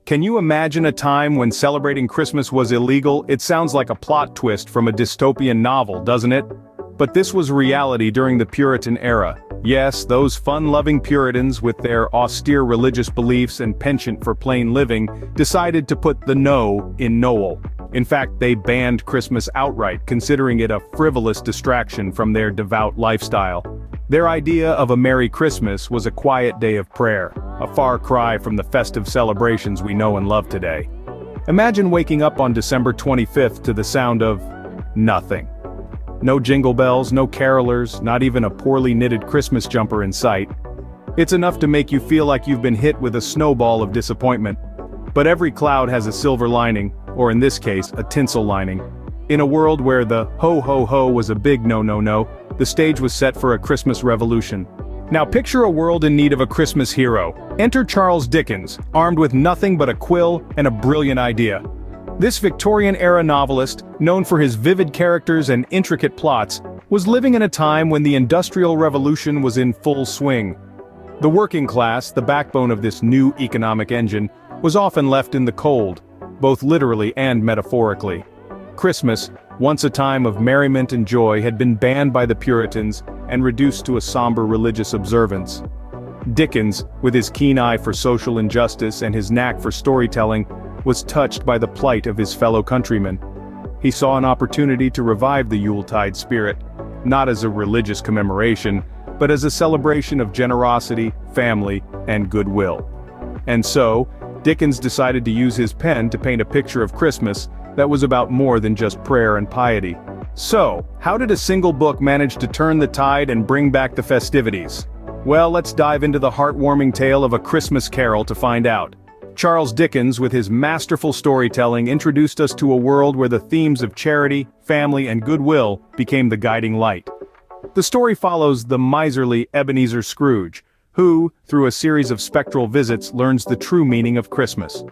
Can you imagine a time when celebrating Christmas was illegal? It sounds like a plot twist from a dystopian novel, doesn't it? But this was reality during the Puritan era. Yes, those fun-loving Puritans with their austere religious beliefs and penchant for plain living decided to put the no in Noel. In fact, they banned Christmas outright, considering it a frivolous distraction from their devout lifestyle. Their idea of a Merry Christmas was a quiet day of prayer, a far cry from the festive celebrations we know and love today. Imagine waking up on December 25th to the sound of nothing. No jingle bells, no carolers, not even a poorly knitted Christmas jumper in sight. It's enough to make you feel like you've been hit with a snowball of disappointment. But every cloud has a silver lining, or in this case, a tinsel lining. In a world where the ho ho ho was a big no, the stage was set for a Christmas revolution. Now picture a world in need of a Christmas hero. Enter Charles Dickens, armed with nothing but a quill and a brilliant idea. This Victorian-era novelist, known for his vivid characters and intricate plots, was living in a time when the Industrial Revolution was in full swing. The working class, the backbone of this new economic engine, was often left in the cold, both literally and metaphorically. Christmas, once a time of merriment and joy, had been banned by the Puritans and reduced to a somber religious observance. Dickens, with his keen eye for social injustice and his knack for storytelling, was touched by the plight of his fellow countrymen. He saw an opportunity to revive the Yuletide spirit, not as a religious commemoration, but as a celebration of generosity, family, and goodwill. And so, Dickens decided to use his pen to paint a picture of Christmas that was about more than just prayer and piety. So, how did a single book manage to turn the tide and bring back the festivities? Well, let's dive into the heartwarming tale of A Christmas Carol to find out. Charles Dickens, with his masterful storytelling, introduced us to a world where the themes of charity, family, and goodwill became the guiding light. The story follows the miserly Ebenezer Scrooge, who, through a series of spectral visits, learns the true meaning of Christmas.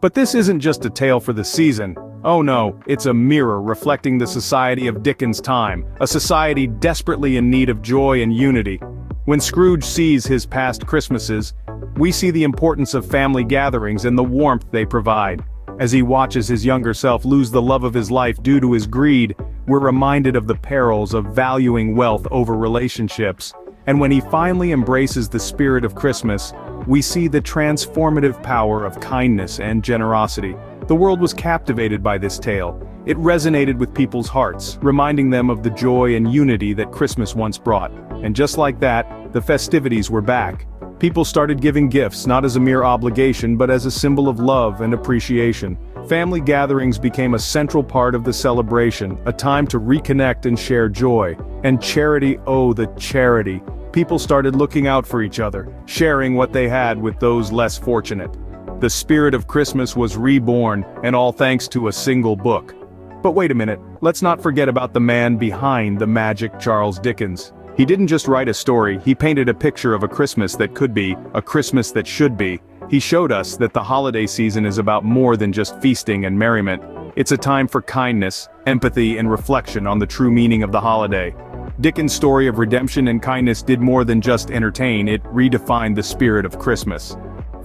But this isn't just a tale for the season. Oh no, it's a mirror reflecting the society of Dickens' time, a society desperately in need of joy and unity. When Scrooge sees his past Christmases, we see the importance of family gatherings and the warmth they provide. As he watches his younger self lose the love of his life due to his greed, we're reminded of the perils of valuing wealth over relationships. And when he finally embraces the spirit of Christmas, we see the transformative power of kindness and generosity. The world was captivated by this tale. It resonated with people's hearts, reminding them of the joy and unity that Christmas once brought. And just like that, the festivities were back. People started giving gifts not as a mere obligation but as a symbol of love and appreciation. Family gatherings became a central part of the celebration, a time to reconnect and share joy. And charity, oh the charity. People started looking out for each other, sharing what they had with those less fortunate. The spirit of Christmas was reborn, and all thanks to a single book. But wait a minute, let's not forget about the man behind the magic, Charles Dickens. He didn't just write a story, he painted a picture of a Christmas that could be, a Christmas that should be. He showed us that the holiday season is about more than just feasting and merriment. It's a time for kindness, empathy, and reflection on the true meaning of the holiday. Dickens' story of redemption and kindness did more than just entertain, it redefined the spirit of Christmas.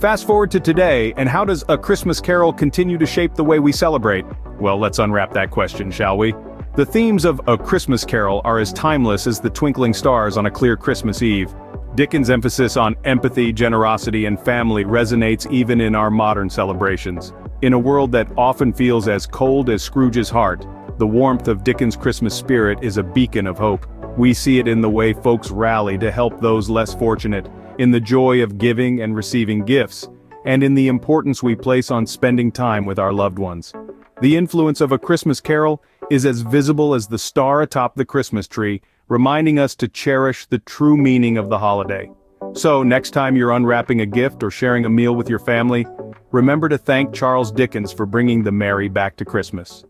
Fast forward to today, and how does A Christmas Carol continue to shape the way we celebrate? Well, let's unwrap that question, shall we? The themes of A Christmas Carol are as timeless as the twinkling stars on a clear Christmas Eve. Dickens' emphasis on empathy, generosity, and family resonates even in our modern celebrations. In a world that often feels as cold as Scrooge's heart, the warmth of Dickens' Christmas spirit is a beacon of hope. We see it in the way folks rally to help those less fortunate, in the joy of giving and receiving gifts, and in the importance we place on spending time with our loved ones. The influence of A Christmas Carol is as visible as the star atop the Christmas tree, reminding us to cherish the true meaning of the holiday. So, next time you're unwrapping a gift or sharing a meal with your family, remember to thank Charles Dickens for bringing the merry back to Christmas.